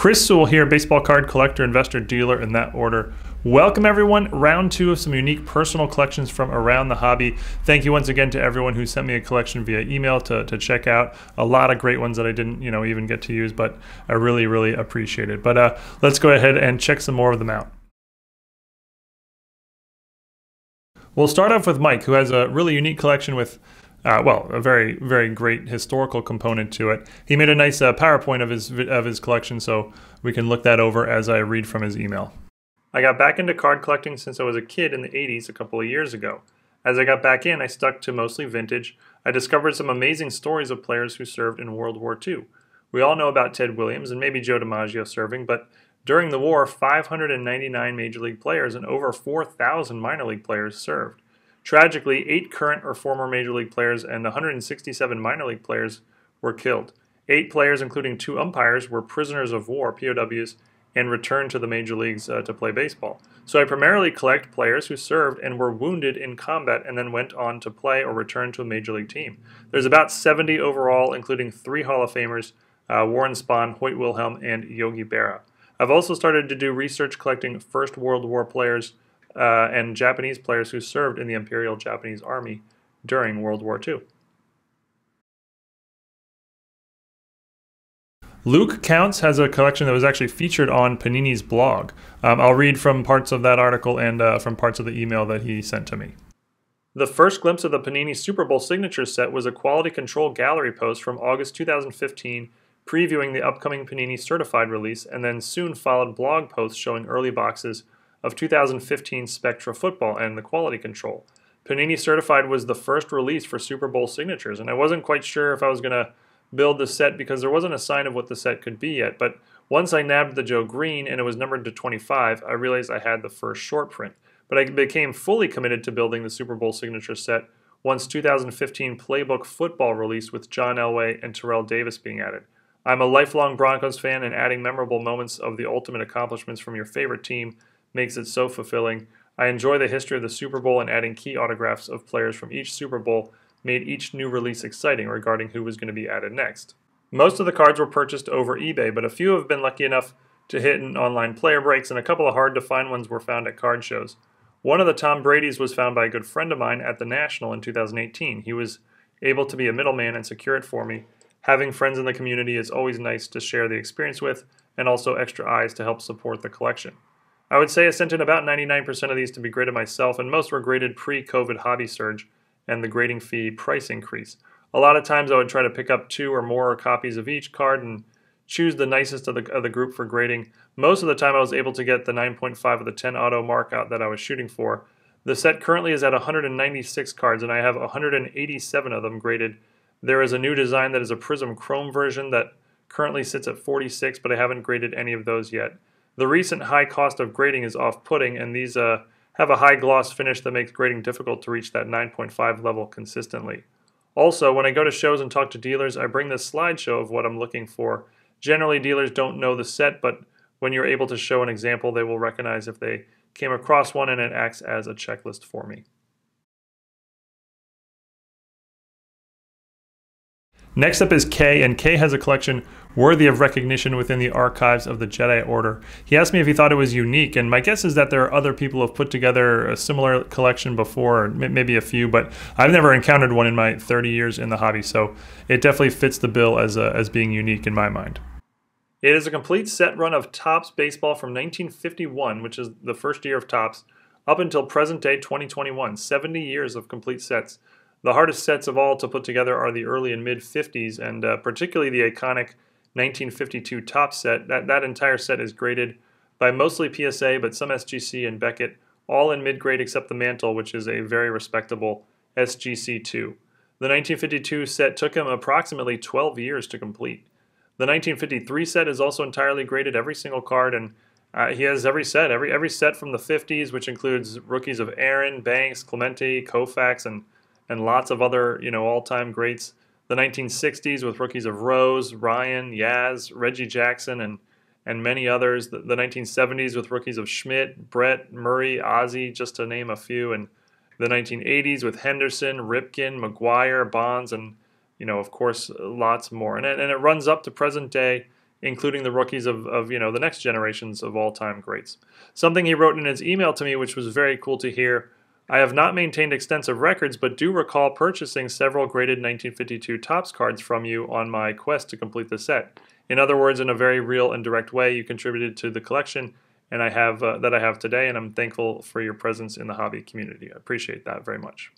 Chris Sewall here, baseball card collector, investor, dealer, in that order. Welcome everyone. Round two of some unique personal collections from around the hobby. Thank you once again to everyone who sent me a collection via email to check out. A lot of great ones that I didn't, even get to use, but I really appreciate it. But let's go ahead and check some more of them out. We'll start off with Mike, who has a really unique collection with a very great historical component to it. He made a nice PowerPoint of his collection, so we can look that over as I read from his email. I got back into card collecting since I was a kid in the 80s a couple of years ago. As I got back in, I stuck to mostly vintage. I discovered some amazing stories of players who served in World War II. We all know about Ted Williams and maybe Joe DiMaggio serving, but during the war, 599 Major League players and over 4,000 minor league players served. Tragically, 8 current or former Major League players and 167 minor league players were killed. 8 players, including 2 umpires, were prisoners of war, POWs, and returned to the major leagues to play baseball. So I primarily collect players who served and were wounded in combat and then went on to play or return to a major league team. There's about 70 overall, including 3 Hall of Famers, Warren Spahn, Hoyt Wilhelm, and Yogi Berra. I've also started to do research collecting First World War players and Japanese players who served in the Imperial Japanese Army during World War II. Luke Counts has a collection that was actually featured on Panini's blog. I'll read from parts of that article and from parts of the email that he sent to me. The first glimpse of the Panini Super Bowl Signatures set was a quality control gallery post from August 2015 previewing the upcoming Panini Certified release, and then soon followed blog posts showing early boxes of 2015 Spectra Football and the quality control. Panini Certified was the first release for Super Bowl Signatures, and I wasn't quite sure if I was going to build the set because there wasn't a sign of what the set could be yet, but once I nabbed the Joe Green and it was numbered to 25, I realized I had the first short print. But I became fully committed to building the Super Bowl Signature set once 2015 Playbook Football released with John Elway and Terrell Davis being added. I'm a lifelong Broncos fan, and adding memorable moments of the ultimate accomplishments from your favorite team makes it so fulfilling. I enjoy the history of the Super Bowl, and adding key autographs of players from each Super Bowl made each new release exciting regarding who was going to be added next. Most of the cards were purchased over eBay, but a few have been lucky enough to hit in online player breaks, and a couple of hard-to-find ones were found at card shows. One of the Tom Brady's was found by a good friend of mine at the National in 2018. He was able to be a middleman and secure it for me. Having friends in the community is always nice to share the experience with, and also extra eyes to help support the collection. I would say I sent in about 99% of these to be graded myself, and most were graded pre-COVID hobby surge and the grading fee price increase. A lot of times I would try to pick up 2 or more copies of each card and choose the nicest of the group for grading. Most of the time I was able to get the 9.5 of the 10 auto mark out that I was shooting for. The set currently is at 196 cards, and I have 187 of them graded. There is a new design that is a Prism Chrome version that currently sits at 46, but I haven't graded any of those yet. The recent high cost of grading is off-putting, and these have a high gloss finish that makes grading difficult to reach that 9.5 level consistently. Also, when I go to shows and talk to dealers, I bring this slideshow of what I'm looking for. Generally, dealers don't know the set, but when you're able to show an example, they will recognize if they came across one, and it acts as a checklist for me. Next up is Kay, and Kay has a collection worthy of recognition within the archives of the Jedi Order. He asked me if he thought it was unique, and my guess is that there are other people who have put together a similar collection before, or maybe a few, but I've never encountered one in my 30 years in the hobby, so it definitely fits the bill as being unique in my mind. It is a complete set run of Topps baseball from 1951, which is the first year of Topps, up until present day 2021, 70 years of complete sets. The hardest sets of all to put together are the early and mid-50s, and particularly the iconic 1952 Topps set. That entire set is graded by mostly PSA, but some SGC and Beckett, all in mid-grade except the mantle, which is a very respectable SGC2. The 1952 set took him approximately 12 years to complete. The 1953 set is also entirely graded, every single card, and he has every set from the 50s, which includes rookies of Aaron, Banks, Clemente, Koufax, and lots of other, all-time greats. The 1960s with rookies of Rose, Ryan, Yaz, Reggie Jackson, and many others. The 1970s with rookies of Schmidt, Brett, Murray, Ozzie, just to name a few. And the 1980s with Henderson, Ripken, McGuire, Bonds, and, of course, lots more. And it runs up to present day including the rookies of you know, the next generations of all-time greats. Something he wrote in his email to me, which was very cool to hear: I have not maintained extensive records, but do recall purchasing several graded 1952 Topps cards from you on my quest to complete the set. In other words, in a very real and direct way, you contributed to the collection and I have today, and I'm thankful for your presence in the hobby community. I appreciate that very much.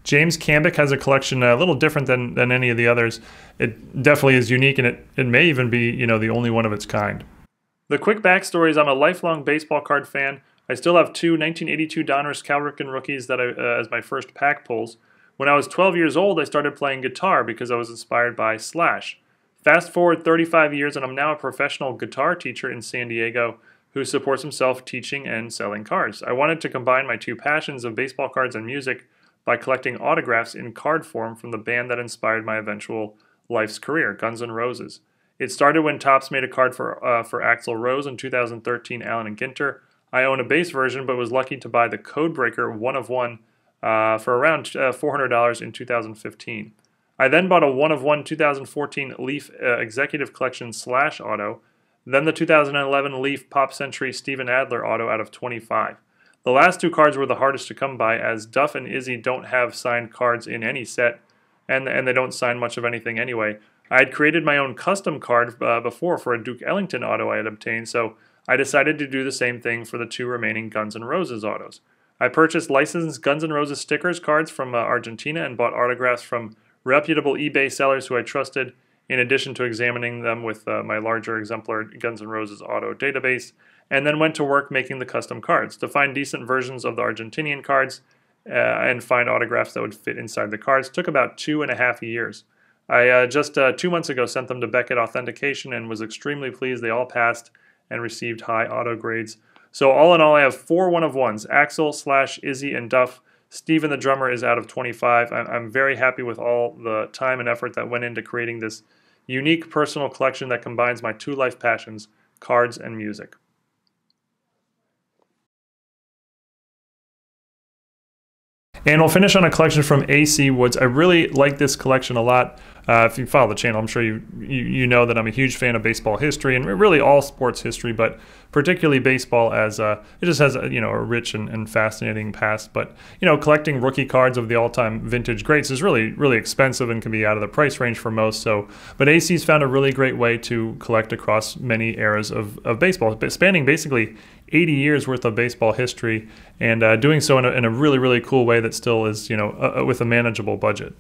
James Kambic has a collection a little different than any of the others. It definitely is unique, and it may even be, you know, the only one of its kind. The quick backstory is I'm a lifelong baseball card fan. I still have two 1982 Donruss Cal Ripken rookies that as my first pack pulls. When I was 12 years old, I started playing guitar because I was inspired by Slash. Fast forward 35 years, and I'm now a professional guitar teacher in San Diego who supports himself teaching and selling cards. I wanted to combine my two passions of baseball cards and music by collecting autographs in card form from the band that inspired my eventual life's career, Guns N' Roses. It started when Topps made a card for Axl Rose in 2013, Allen and Ginter. I own a base version, but was lucky to buy the Codebreaker 1 of 1 for around $400 in 2015. I then bought a 1 of 1 2014 Leaf Executive Collection Slash auto, then the 2011 Leaf Pop Century Steven Adler auto out of 25. The last two cards were the hardest to come by, as Duff and Izzy don't have signed cards in any set, and they don't sign much of anything anyway. I had created my own custom card before for a Duke Ellington auto I had obtained, so I decided to do the same thing for the two remaining Guns N' Roses autos. I purchased licensed Guns N' Roses stickers cards from Argentina and bought autographs from reputable eBay sellers who I trusted, in addition to examining them with my larger exemplar Guns N' Roses auto database, and then went to work making the custom cards. To find decent versions of the Argentinian cards and find autographs that would fit inside the cards took about 2.5 years. I just 2 months ago sent them to Beckett Authentication and was extremely pleased they all passed and received high auto grades. So all in all, I have 4 1 of 1s, Axl, Slash, Izzy, and Duff. Steven the drummer is out of 25. I'm very happy with all the time and effort that went into creating this unique personal collection that combines my two life passions, cards and music. And we'll finish on a collection from AC Woods. I really like this collection a lot. If you follow the channel, I'm sure you know that I'm a huge fan of baseball history and really all sports history, but particularly baseball, as it just has a rich and fascinating past. But collecting rookie cards of the all-time vintage greats is really expensive and can be out of the price range for most. But AC's found a really great way to collect across many eras of baseball, spanning basically 80 years worth of baseball history, and doing so in a really cool way that still is with a manageable budget.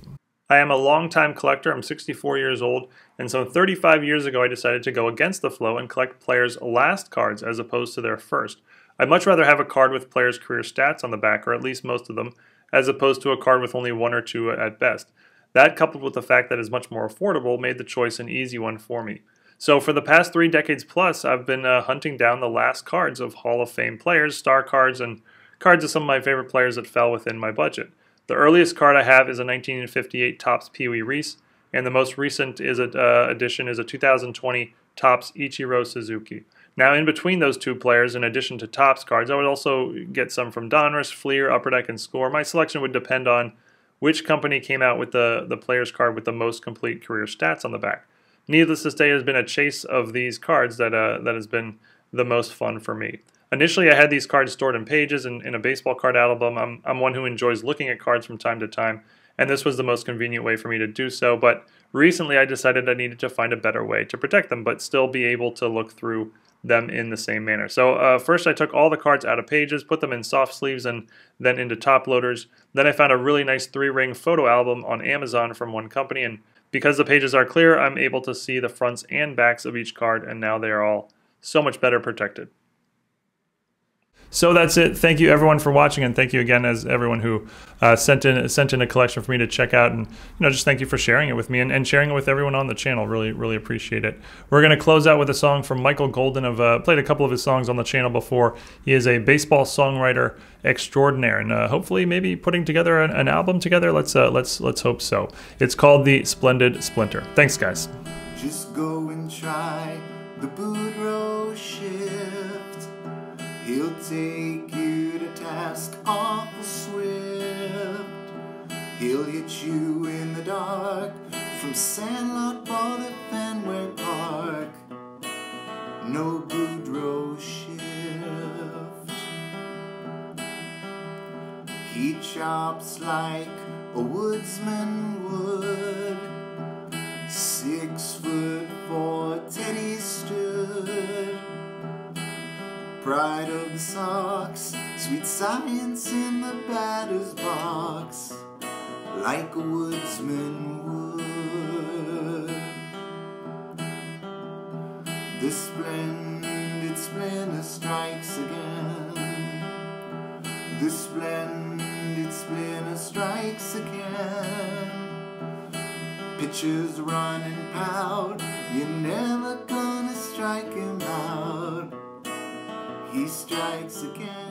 I am a longtime collector. I'm 64 years old, and so 35 years ago I decided to go against the flow and collect players' last cards as opposed to their first. I'd much rather have a card with players' career stats on the back, or at least most of them, as opposed to a card with only 1 or 2 at best. That, coupled with the fact that it's much more affordable, made the choice an easy one for me. So for the past 3 decades plus, I've been hunting down the last cards of Hall of Fame players, star cards, and cards of some of my favorite players that fell within my budget. The earliest card I have is a 1958 Topps Pee Wee Reese, and the most recent addition is a 2020 Topps Ichiro Suzuki. Now, in between those two players, in addition to Topps cards, I would also get some from Donruss, Fleer, Upper Deck, and Score. My selection would depend on which company came out with the player's card with the most complete career stats on the back. Needless to say, it has been a chase of these cards that has been the most fun for me. Initially, I had these cards stored in pages in a baseball card album. I'm one who enjoys looking at cards from time to time, and this was the most convenient way for me to do so. But recently, I decided I needed to find a better way to protect them, but still be able to look through them in the same manner. So first, I took all the cards out of pages, put them in soft sleeves, and then into top loaders. Then I found a really nice 3-ring photo album on Amazon from one company, and because the pages are clear, I'm able to see the fronts and backs of each card, and now they are all so much better protected. So that's it. Thank you everyone for watching, and thank you again as everyone who sent in a collection for me to check out, and just thank you for sharing it with me and sharing it with everyone on the channel. Really appreciate it. We're going to close out with a song from Michael Golden. I've played a couple of his songs on the channel before. He is a baseball songwriter extraordinaire, and hopefully maybe putting together an album together. Let's hope so. It's called The Splendid Splinter. Thanks guys. Just go and try the Boudreaux shift. He'll take you to task awful swift. He'll hit you in the dark from Sandlot Ball to Fenway Park. No Boudreaux shift. He chops like a woodsman would. 6'4" Teddy stood. Pride of the Sox, sweet science in the batter's box, like a woodsman would. The splendid splinter strikes again. The splendid splinter strikes again. Pitchers run and pout, you're never gonna strike him out. He strikes again.